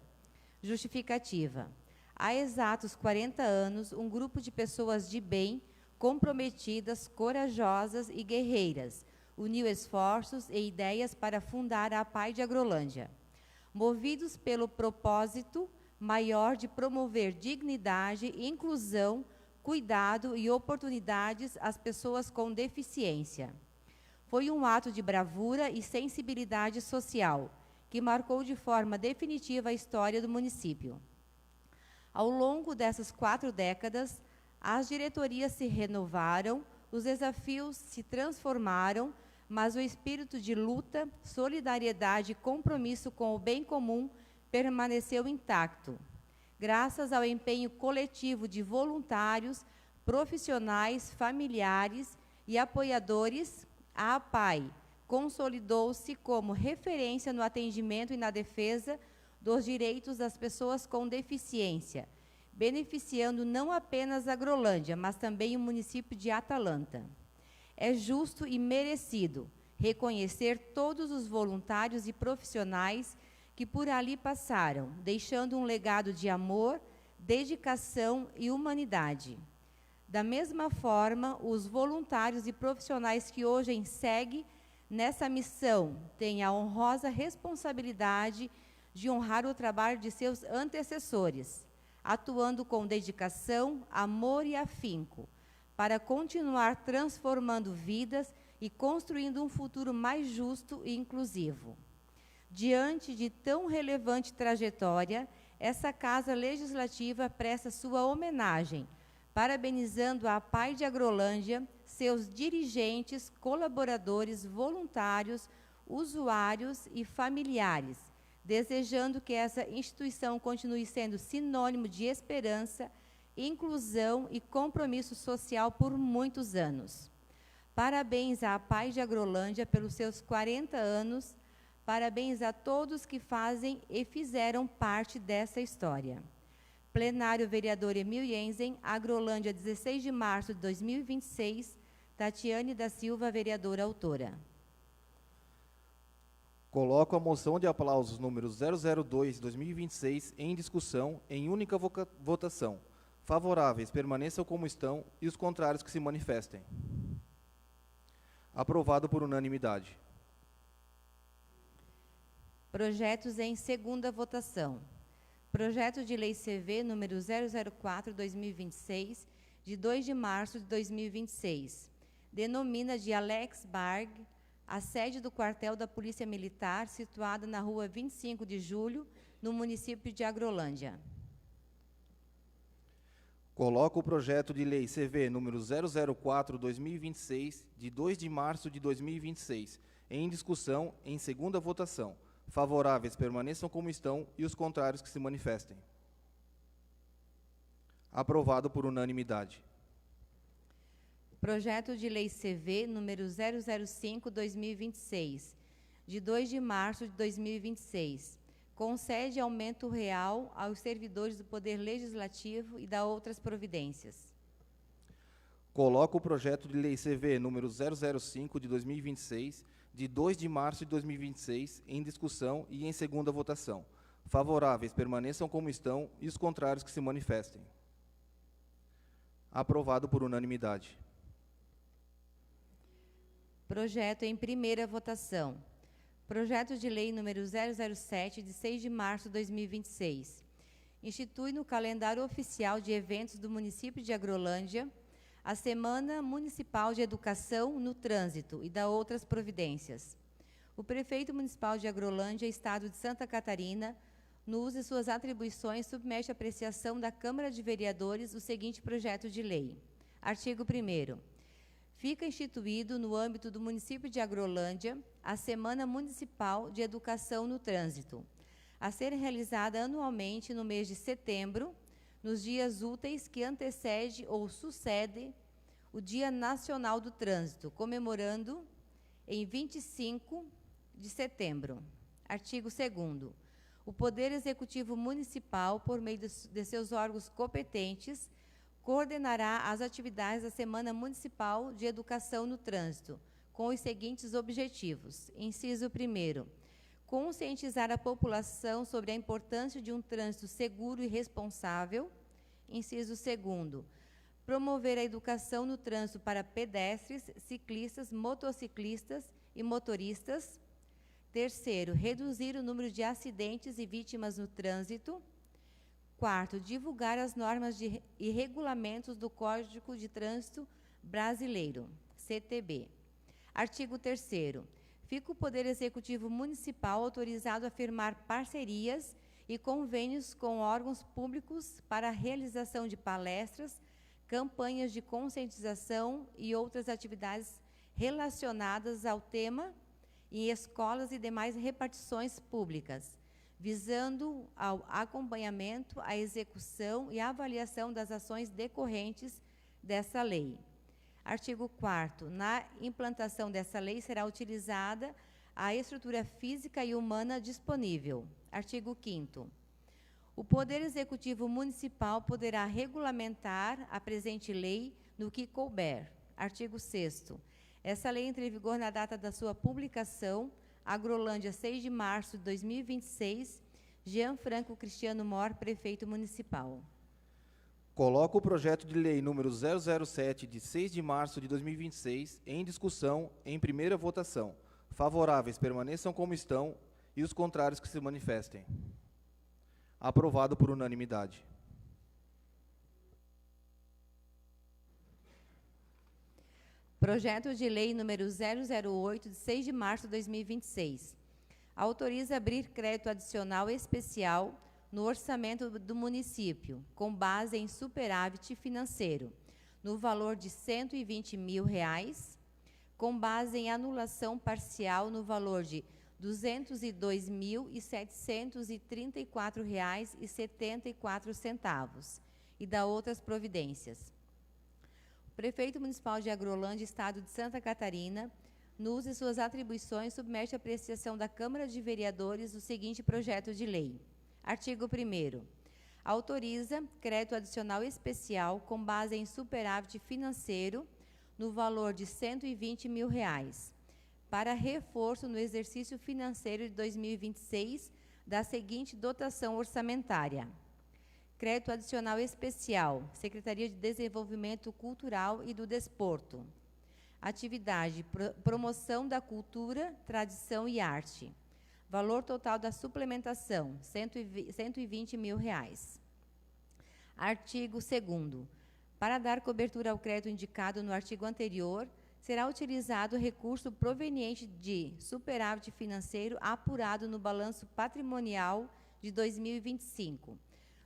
Justificativa. Há exatos 40 anos, um grupo de pessoas de bem, comprometidas, corajosas e guerreiras, uniu esforços e ideias para fundar a APAI de Agrolândia, movidos pelo propósito maior de promover dignidade, inclusão, cuidado e oportunidades às pessoas com deficiência. Foi um ato de bravura e sensibilidade social, que marcou de forma definitiva a história do município. Ao longo dessas 4 décadas, as diretorias se renovaram, os desafios se transformaram, mas o espírito de luta, solidariedade e compromisso com o bem comum permaneceu intacto. Graças ao empenho coletivo de voluntários, profissionais, familiares e apoiadores, a APAI consolidou-se como referência no atendimento e na defesa dos direitos das pessoas com deficiência, beneficiando não apenas a Agrolândia, mas também o município de Atalanta. É justo e merecido reconhecer todos os voluntários e profissionais que por ali passaram, deixando um legado de amor, dedicação e humanidade. Da mesma forma, os voluntários e profissionais que hoje seguem nessa missão têm a honrosa responsabilidade de honrar o trabalho de seus antecessores, atuando com dedicação, amor e afinco, para continuar transformando vidas e construindo um futuro mais justo e inclusivo. Diante de tão relevante trajetória, essa Casa Legislativa presta sua homenagem, parabenizando a APAI de Agrolândia, seus dirigentes, colaboradores, voluntários, usuários e familiares, desejando que essa instituição continue sendo sinônimo de esperança, inclusão e compromisso social por muitos anos. Parabéns à APAI de Agrolândia pelos seus 40 anos, parabéns a todos que fazem e fizeram parte dessa história. Plenário vereador Emil Jensen, Agrolândia, 16 de março de 2026, Tatiane da Silva, vereadora autora. Coloco a moção de aplausos número 002/2026 em discussão em única votação. Favoráveis permaneçam como estão e os contrários que se manifestem. Aprovado por unanimidade. Projetos em segunda votação. Projeto de Lei CV número 004/2026, de 2 de março de 2026. Denomina de Alex Barg a sede do quartel da Polícia Militar, situada na rua 25 de Julho, no município de Agrolândia. Coloco o projeto de lei CV número 004/2026, de 2 de março de 2026, em discussão em segunda votação. Favoráveis permaneçam como estão e os contrários que se manifestem. Aprovado por unanimidade. Projeto de Lei CV número 005/2026, de 2 de março de 2026, concede aumento real aos servidores do Poder Legislativo e dá outras providências. Coloco o projeto de lei CV número 005/2026, de 2 de março de 2026, em discussão e em segunda votação. Favoráveis permaneçam como estão e os contrários que se manifestem. Aprovado por unanimidade. Projeto em primeira votação. Projeto de Lei número 007, de 6 de março de 2026. Institui no calendário oficial de eventos do município de Agrolândia a Semana Municipal de Educação no Trânsito e dá outras providências. O prefeito municipal de Agrolândia, Estado de Santa Catarina, no uso de suas atribuições, submete à apreciação da Câmara de Vereadores o seguinte projeto de lei. Artigo 1º. Fica instituído, no âmbito do município de Agrolândia, a Semana Municipal de Educação no Trânsito, a ser realizada anualmente no mês de setembro, nos dias úteis que antecede ou sucede o Dia Nacional do Trânsito, comemorando em 25 de setembro. Artigo 2º. O Poder Executivo Municipal, por meio de seus órgãos competentes, coordenará as atividades da Semana Municipal de Educação no Trânsito, com os seguintes objetivos. Inciso 1º. Conscientizar a população sobre a importância de um trânsito seguro e responsável. Inciso 2º. Promover a educação no trânsito para pedestres, ciclistas, motociclistas e motoristas. 3º. Reduzir o número de acidentes e vítimas no trânsito. 4º, divulgar as normas e regulamentos do Código de Trânsito Brasileiro, CTB. Artigo 3º. Fica o Poder Executivo Municipal autorizado a firmar parcerias e convênios com órgãos públicos para a realização de palestras, campanhas de conscientização e outras atividades relacionadas ao tema em escolas e demais repartições públicas, visando ao acompanhamento, a execução e a avaliação das ações decorrentes dessa lei. Artigo 4º. Na implantação dessa lei será utilizada a estrutura física e humana disponível. Artigo 5º. O Poder Executivo Municipal poderá regulamentar a presente lei no que couber. Artigo 6º. Essa lei entra em vigor na data da sua publicação. Agrolândia, 6 de março de 2026, Jean Franco Cristiano Mor, prefeito municipal. Coloco o projeto de lei número 007, de 6 de março de 2026, em discussão, em primeira votação. Favoráveis permaneçam como estão e os contrários que se manifestem. Aprovado por unanimidade. Projeto de Lei número 008, de 6 de março de 2026. Autoriza abrir crédito adicional especial no orçamento do município, com base em superávit financeiro, no valor de R$ 120 mil, com base em anulação parcial no valor de R$ 202.734,74 e da outras providências. O Prefeito Municipal de Agrolândia, Estado de Santa Catarina, no uso de suas atribuições, submete à apreciação da Câmara de Vereadores o seguinte projeto de lei. Artigo 1º. Autoriza crédito adicional especial com base em superávit financeiro no valor de R$ 120 mil, para reforço no exercício financeiro de 2026 da seguinte dotação orçamentária. Crédito adicional especial, Secretaria de Desenvolvimento Cultural e do Desporto. Atividade, promoção da cultura, tradição e arte. Valor total da suplementação, R$ 120 mil. Artigo 2º. Para dar cobertura ao crédito indicado no artigo anterior, será utilizado recurso proveniente de superávit financeiro apurado no balanço patrimonial de 2025,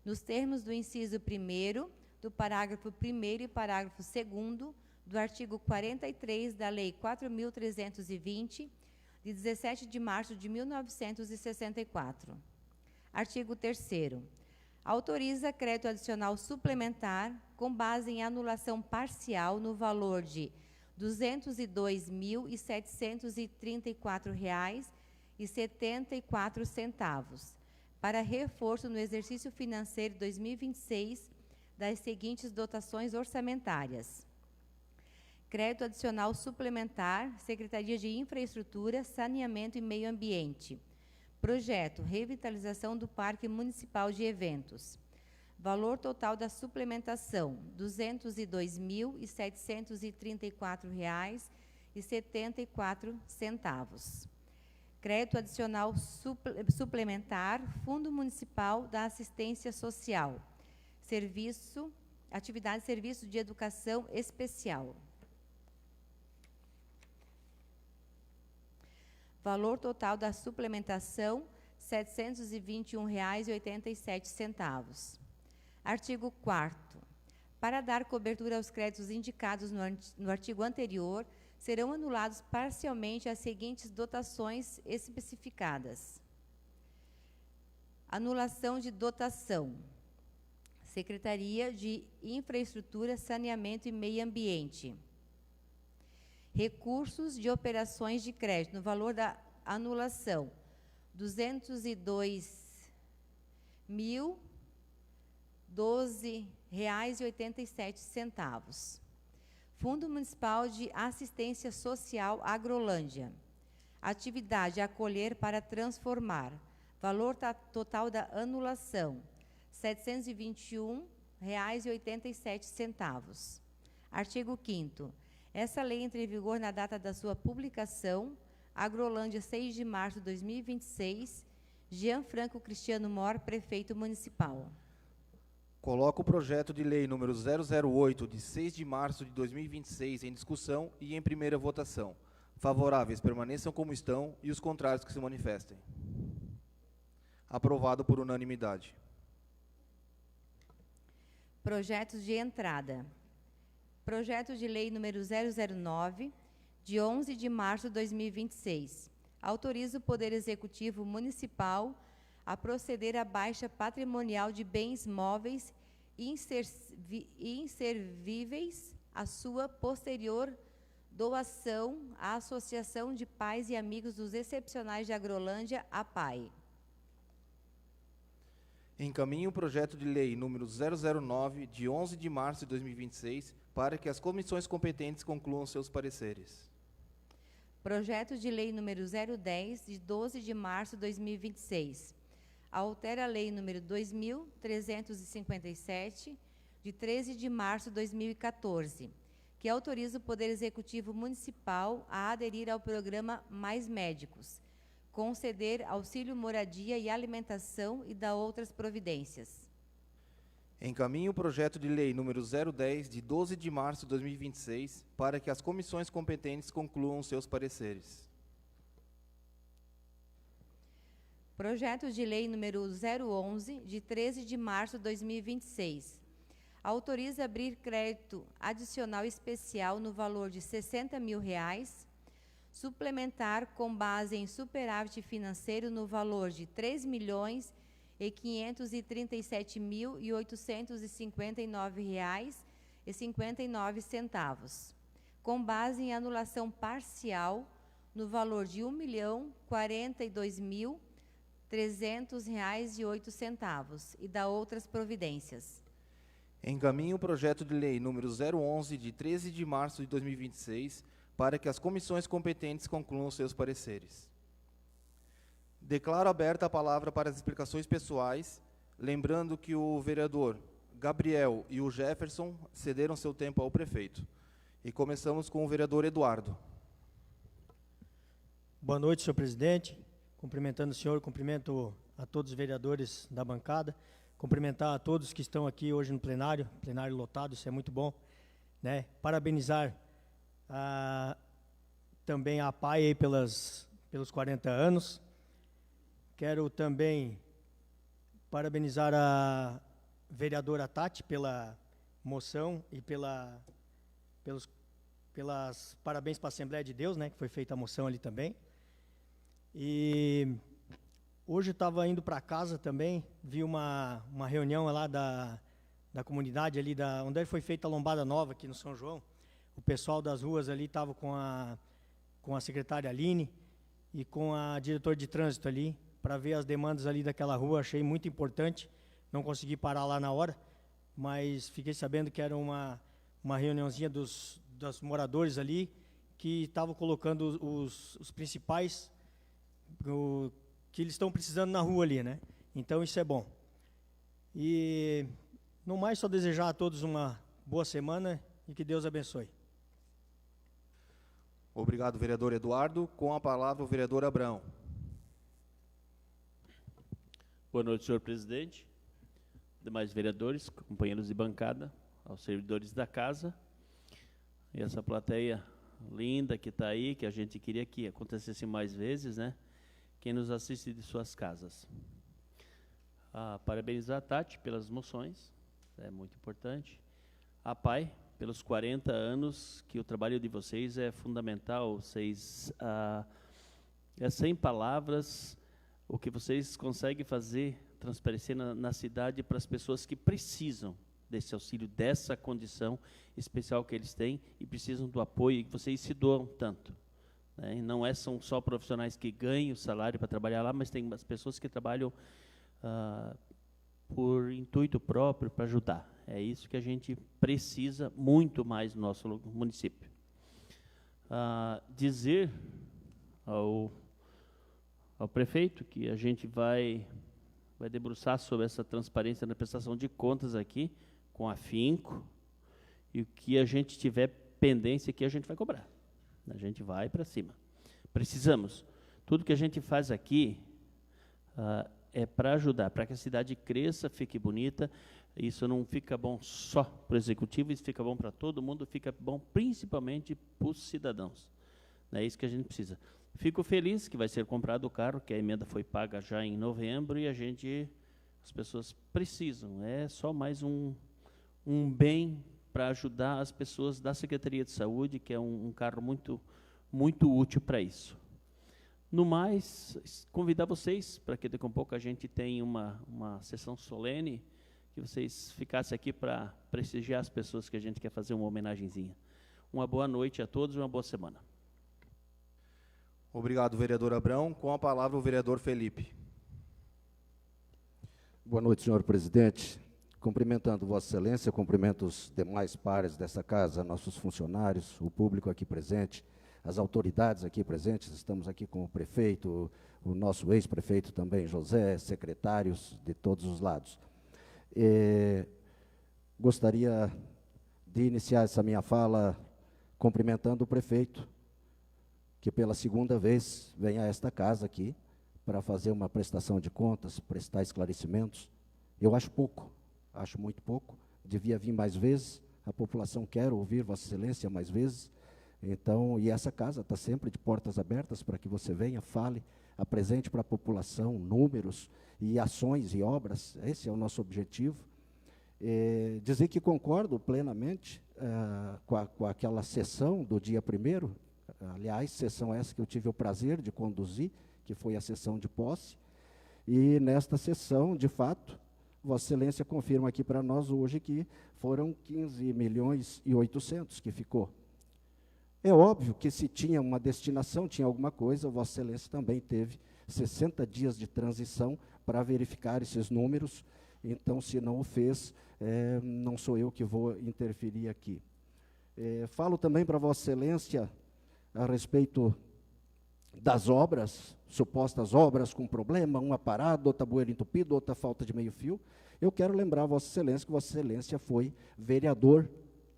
nos termos do inciso 1º, do parágrafo 1º e parágrafo 2º do artigo 43 da Lei 4.320, de 17 de março de 1964. Artigo 3º. Autoriza crédito adicional suplementar com base em anulação parcial no valor de R$ 202.734,74 para reforço no exercício financeiro 2026 das seguintes dotações orçamentárias. Crédito adicional suplementar, Secretaria de Infraestrutura, Saneamento e Meio Ambiente. Projeto, revitalização do Parque Municipal de Eventos. Valor total da suplementação, R$ 202.734,74. Crédito adicional suplementar, Fundo Municipal da Assistência Social. Atividade de serviço de educação especial. Valor total da suplementação, R$ 721,87. Artigo 4º. Para dar cobertura aos créditos indicados no artigo anterior, serão anulados parcialmente as seguintes dotações especificadas. Anulação de dotação. Secretaria de Infraestrutura, Saneamento e Meio Ambiente. Recursos de operações de crédito, no valor da anulação, R$ 202.012,87. Fundo Municipal de Assistência Social Agrolândia. Atividade acolher para transformar. Valor total da anulação, R$ 721,87. Artigo 5º. Essa lei entra em vigor na data da sua publicação, Agrolândia, 6 de março de 2026, Jean Franco Cristiano Mor, Prefeito Municipal. Coloco o projeto de lei número 008, de 6 de março de 2026, em discussão e em primeira votação. Favoráveis permaneçam como estão e os contrários que se manifestem. Aprovado por unanimidade. Projetos de entrada. Projeto de lei número 009, de 11 de março de 2026. Autoriza o Poder Executivo Municipal a proceder à baixa patrimonial de bens móveis e inservíveis, a sua posterior doação à Associação de Pais e Amigos dos Excepcionais de Agrolândia, APAE. Encaminho o projeto de lei número 009, de 11 de março de 2026, para que as comissões competentes concluam seus pareceres. Projeto de lei número 010, de 12 de março de 2026. Altera a lei número 2.357, de 13 de março de 2014, que autoriza o Poder Executivo Municipal a aderir ao programa Mais Médicos, conceder auxílio moradia e alimentação e dar outras providências. Encaminhe o projeto de lei número 010, de 12 de março de 2026, para que as comissões competentes concluam seus pareceres. Projeto de lei número 011, de 13 de março de 2026. Autoriza abrir crédito adicional especial no valor de R$ 60 mil, suplementar com base em superávit financeiro no valor de R$ 3.537.859,59, com base em anulação parcial no valor de R$ 1.042.300,08 e da outras providências. Encaminhe o projeto de lei número 011, de 13 de março de 2026, para que as comissões competentes concluam seus pareceres. Declaro aberta a palavra para as explicações pessoais, lembrando que o vereador Gabriel e o Jefferson cederam seu tempo ao prefeito. E começamos com o vereador Eduardo. Boa noite, senhor presidente. Cumprimentando o senhor, cumprimento a todos os vereadores da bancada, cumprimentar a todos que estão aqui hoje no plenário lotado, isso é muito bom, né? Parabenizar também a PAI aí pelos 40 anos. Quero também parabenizar a vereadora Tati pela moção e pelos parabéns para a Assembleia de Deus, né, que foi feita a moção ali também. E hoje eu estava indo para casa também, vi uma reunião lá da comunidade ali, onde foi feita a lombada nova aqui no São João. O pessoal das ruas ali estava com a secretária Aline e com a diretora de trânsito ali, para ver as demandas ali daquela rua. Achei muito importante, não consegui parar lá na hora, mas fiquei sabendo que era uma reuniãozinha dos moradores ali, que estavam colocando os principais que eles estão precisando na rua ali, né? Então isso é bom. E no mais, só desejar a todos uma boa semana e que Deus abençoe. Obrigado, vereador Eduardo. Com a palavra, o vereador Abrão. Boa noite, senhor presidente, demais vereadores, companheiros de bancada, aos servidores da casa, e essa plateia linda que está aí, que a gente queria que acontecesse mais vezes, né? Quem nos assiste de suas casas. Parabenizar a Tati pelas moções, é muito importante. A PAI, pelos 40 anos, que o trabalho de vocês é fundamental. Vocês, é sem palavras o que vocês conseguem fazer, transparecer na cidade para as pessoas que precisam desse auxílio, dessa condição especial que eles têm e precisam do apoio, e que vocês se doam tanto, né? E não são só profissionais que ganham salário para trabalhar lá, mas tem as pessoas que trabalham por intuito próprio, para ajudar. É isso que a gente precisa muito mais no nosso município. Dizer ao prefeito que a gente vai debruçar sobre essa transparência na prestação de contas aqui, com afinco, e o que a gente tiver pendência aqui, a gente vai cobrar. A gente vai para cima. Precisamos. Tudo que a gente faz aqui é para ajudar, para que a cidade cresça, fique bonita. Isso não fica bom só para o executivo, isso fica bom para todo mundo, fica bom principalmente para os cidadãos. É isso que a gente precisa. Fico feliz que vai ser comprado o carro, que a emenda foi paga já em novembro, e as pessoas precisam. É só mais um bem para ajudar as pessoas da Secretaria de Saúde, que é um carro muito, muito útil para isso. No mais, convidar vocês para que daqui a pouco a gente tenha uma sessão solene, que vocês ficassem aqui para prestigiar as pessoas que a gente quer fazer uma homenagenzinha. Uma boa noite a todos e uma boa semana. Obrigado, vereador Abrão. Com a palavra, o vereador Felipe. Boa noite, senhor presidente. Cumprimentando Vossa Excelência, cumprimento os demais pares dessa casa, nossos funcionários, o público aqui presente, as autoridades aqui presentes. Estamos aqui com o prefeito, o nosso ex-prefeito também, José, secretários de todos os lados. Gostaria de iniciar essa minha fala cumprimentando o prefeito, que pela segunda vez vem a esta casa aqui para fazer uma prestação de contas, prestar esclarecimentos. Eu acho pouco, acho muito pouco, devia vir mais vezes, a população quer ouvir Vossa Excelência mais vezes. Então, e essa casa está sempre de portas abertas para que você venha, fale, apresente para a população números e ações e obras, esse é o nosso objetivo. Dizer que concordo plenamente com aquela sessão do dia 1º, aliás, sessão essa que eu tive o prazer de conduzir, que foi a sessão de posse, e nesta sessão, de fato, Vossa Excelência confirma aqui para nós hoje que foram 15.800.000 que ficou. É óbvio que se tinha uma destinação, tinha alguma coisa, Vossa Excelência também teve 60 dias de transição para verificar esses números, então, se não o fez, não sou eu que vou interferir aqui. Falo também para Vossa Excelência a respeito das obras, supostas obras com problema, uma parada, outra bueiro entupido, outra falta de meio fio. Eu quero lembrar a Vossa Excelência que Vossa Excelência foi vereador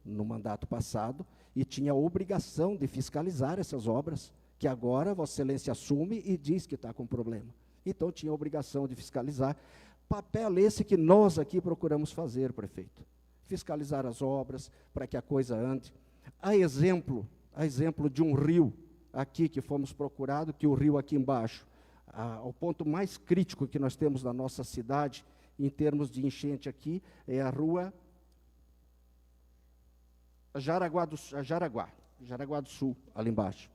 no mandato passado e tinha a obrigação de fiscalizar essas obras, que agora Vossa Excelência assume e diz que está com problema. Então, tinha a obrigação de fiscalizar. Papel esse que nós aqui procuramos fazer, prefeito. Fiscalizar as obras, para que a coisa ande. A exemplo de um rio aqui que fomos procurados, que o rio aqui embaixo, o ponto mais crítico que nós temos na nossa cidade, em termos de enchente aqui, é a rua Jaraguá do Sul, ali embaixo.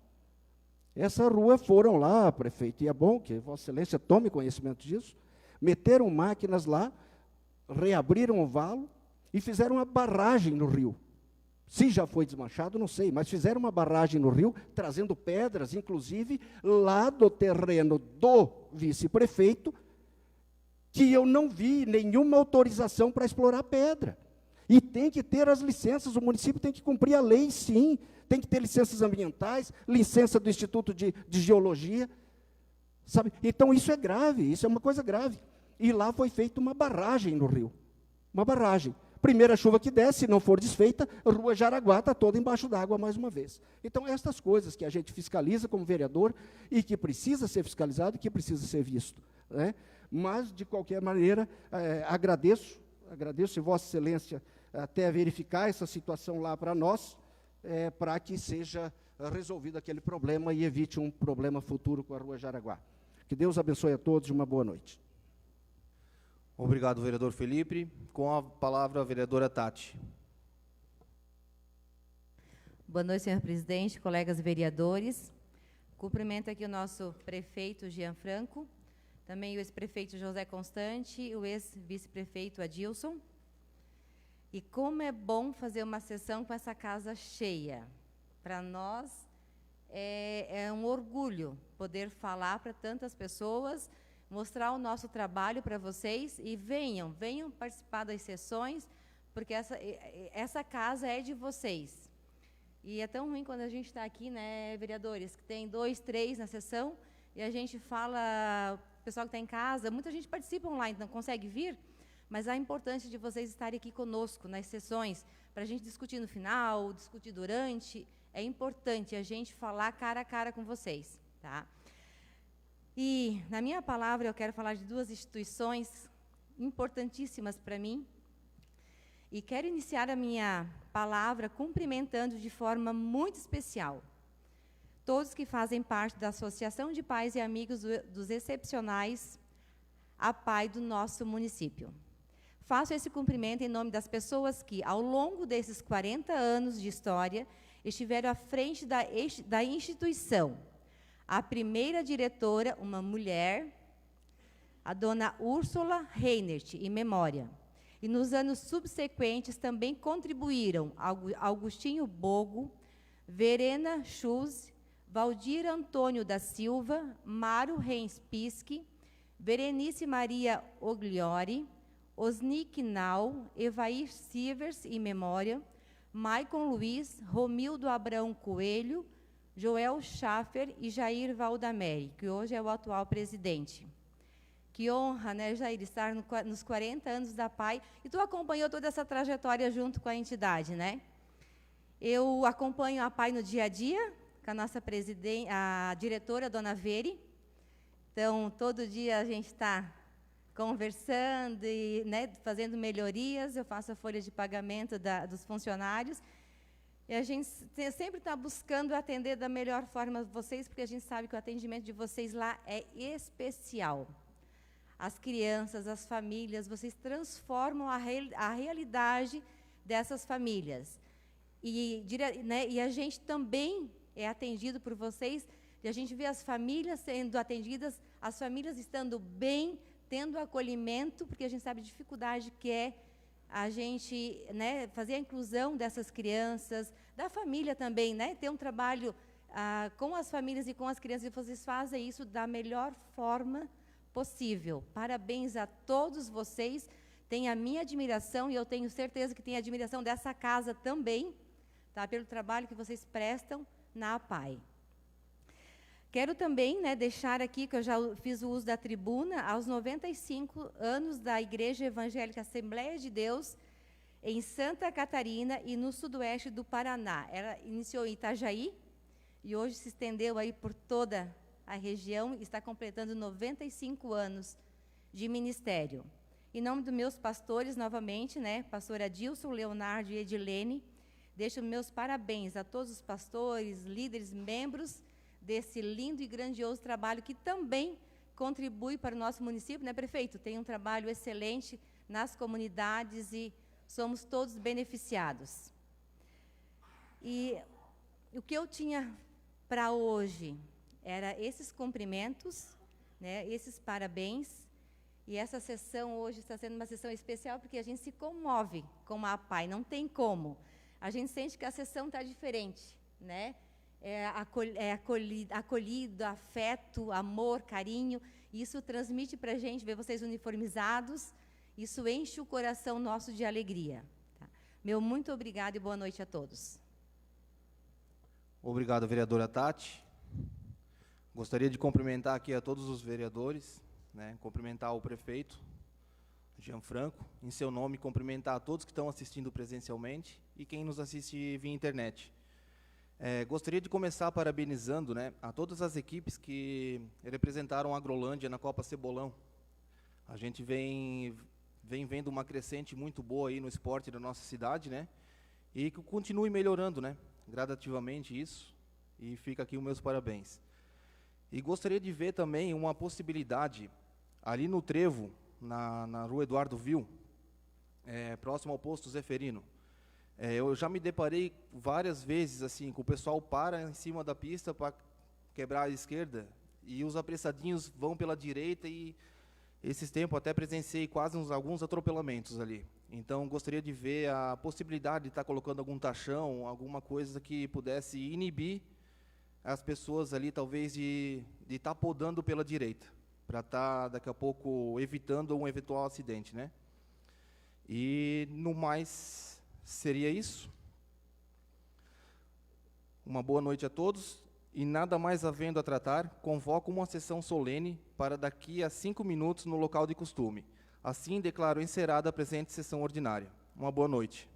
Essa rua foram lá, prefeito, e é bom que Vossa Excelência tome conhecimento disso, meteram máquinas lá, reabriram o valo e fizeram uma barragem no rio. Se já foi desmanchado, não sei, mas fizeram uma barragem no rio, trazendo pedras, inclusive, lá do terreno do vice-prefeito, que eu não vi nenhuma autorização para explorar pedra. E tem que ter as licenças, o município tem que cumprir a lei, sim, tem que ter licenças ambientais, licença do Instituto de Geologia, sabe? Então, isso é grave, isso é uma coisa grave. E lá foi feita uma barragem no rio, uma barragem. Primeira chuva que desce, se não for desfeita, a rua Jaraguá está toda embaixo d'água mais uma vez. Então, estas coisas que a gente fiscaliza como vereador e que precisa ser fiscalizado e que precisa ser visto, né? Mas, de qualquer maneira, agradeço se Vossa Excelência até verificar essa situação lá para nós, para que seja resolvido aquele problema e evite um problema futuro com a rua Jaraguá. Que Deus abençoe a todos e uma boa noite. Obrigado, vereador Felipe. Com a palavra, a vereadora Tati. Boa noite, senhor presidente, colegas vereadores. Cumprimento aqui o nosso prefeito Jean Franco, também o ex-prefeito José Constante e o ex-vice-prefeito Adilson. E como é bom fazer uma sessão com essa casa cheia. Para nós é um orgulho poder falar para tantas pessoas, mostrar o nosso trabalho para vocês e venham participar das sessões, porque essa casa é de vocês. E é tão ruim quando a gente está aqui, né, vereadores, que tem 2, 3 na sessão, e a gente fala, o pessoal que está em casa, muita gente participa online, não consegue vir, mas a importância de vocês estarem aqui conosco nas sessões, para a gente discutir no final, discutir durante, é importante a gente falar cara a cara com vocês, tá? E, na minha palavra, eu quero falar de 2 instituições importantíssimas para mim, e quero iniciar a minha palavra cumprimentando de forma muito especial todos que fazem parte da Associação de Pais e Amigos dos Excepcionais APAE do nosso município. Faço esse cumprimento em nome das pessoas que, ao longo desses 40 anos de história, estiveram à frente da instituição. A primeira diretora, uma mulher, a dona Úrsula Reinert, em memória. E nos anos subsequentes também contribuíram Augustinho Bogo, Verena Schulz, Valdir Antônio da Silva, Mário Reis Pisque, Berenice Maria Ogliori, Osnick Nau, Evair Sivers, em memória, Maicon Luiz, Romildo Abrão Coelho, Joel Schaffer e Jair Valdameri, que hoje é o atual presidente. Que honra, né, Jair, estar nos 40 anos da APAE. E tu acompanhou toda essa trajetória junto com a entidade, né? Eu acompanho a APAE no dia a dia, com a nossa a diretora, a dona Veri. Então, todo dia a gente está conversando e, né, fazendo melhorias. Eu faço a folha de pagamento dos funcionários. E a gente sempre está buscando atender da melhor forma vocês, porque a gente sabe que o atendimento de vocês lá é especial. As crianças, as famílias, vocês transformam a realidade dessas famílias. E a gente também é atendido por vocês, e a gente vê as famílias sendo atendidas, as famílias estando bem, tendo acolhimento, porque a gente sabe a dificuldade que é a gente, né, fazer a inclusão dessas crianças, da família também, né, ter um trabalho com as famílias e com as crianças, e vocês fazem isso da melhor forma possível. Parabéns a todos vocês, tem a minha admiração, e eu tenho certeza que tem a admiração dessa casa também, tá, pelo trabalho que vocês prestam na APAE. Quero também, né, deixar aqui, que eu já fiz o uso da tribuna, aos 95 anos da Igreja Evangélica Assembleia de Deus, em Santa Catarina e no sudoeste do Paraná. Ela iniciou em Itajaí e hoje se estendeu aí por toda a região e está completando 95 anos de ministério. Em nome dos meus pastores, novamente, né, pastor Adilson, Leonardo e Edilene, deixo meus parabéns a todos os pastores, líderes, membros desse lindo e grandioso trabalho que também contribui para o nosso município, né, prefeito? Tem um trabalho excelente nas comunidades e somos todos beneficiados. E o que eu tinha para hoje era esses cumprimentos, né, esses parabéns, e essa sessão hoje está sendo uma sessão especial porque a gente se comove com a APAE, não tem como. A gente sente que a sessão está diferente, né? Acolhido, afeto, amor, carinho. Isso transmite para a gente, ver vocês uniformizados, isso enche o coração nosso de alegria. Tá? Meu muito obrigado e boa noite a todos. Obrigado, vereadora Tati. Gostaria de cumprimentar aqui a todos os vereadores, né, cumprimentar o prefeito, Jean Franco, em seu nome, cumprimentar a todos que estão assistindo presencialmente e quem nos assiste via internet. Gostaria de começar parabenizando, né, a todas as equipes que representaram a Agrolândia na Copa Cebolão. A gente vem vendo uma crescente muito boa aí no esporte da nossa cidade, né, e que continue melhorando, né, gradativamente isso, e fica aqui os meus parabéns. E gostaria de ver também uma possibilidade ali no Trevo, na rua Eduardo Vil, próximo ao posto Zeferino. Eu já me deparei várias vezes assim, com o pessoal para em cima da pista para quebrar a esquerda e os apressadinhos vão pela direita e esses tempos até presenciei quase alguns atropelamentos ali. Então gostaria de ver a possibilidade de estar colocando algum taxão, alguma coisa que pudesse inibir as pessoas ali, talvez de estar podando pela direita, para estar daqui a pouco evitando um eventual acidente, né? E no mais seria isso. Uma boa noite a todos. E nada mais havendo a tratar, convoco uma sessão solene para daqui a 5 minutos no local de costume. Assim, declaro encerrada a presente sessão ordinária. Uma boa noite.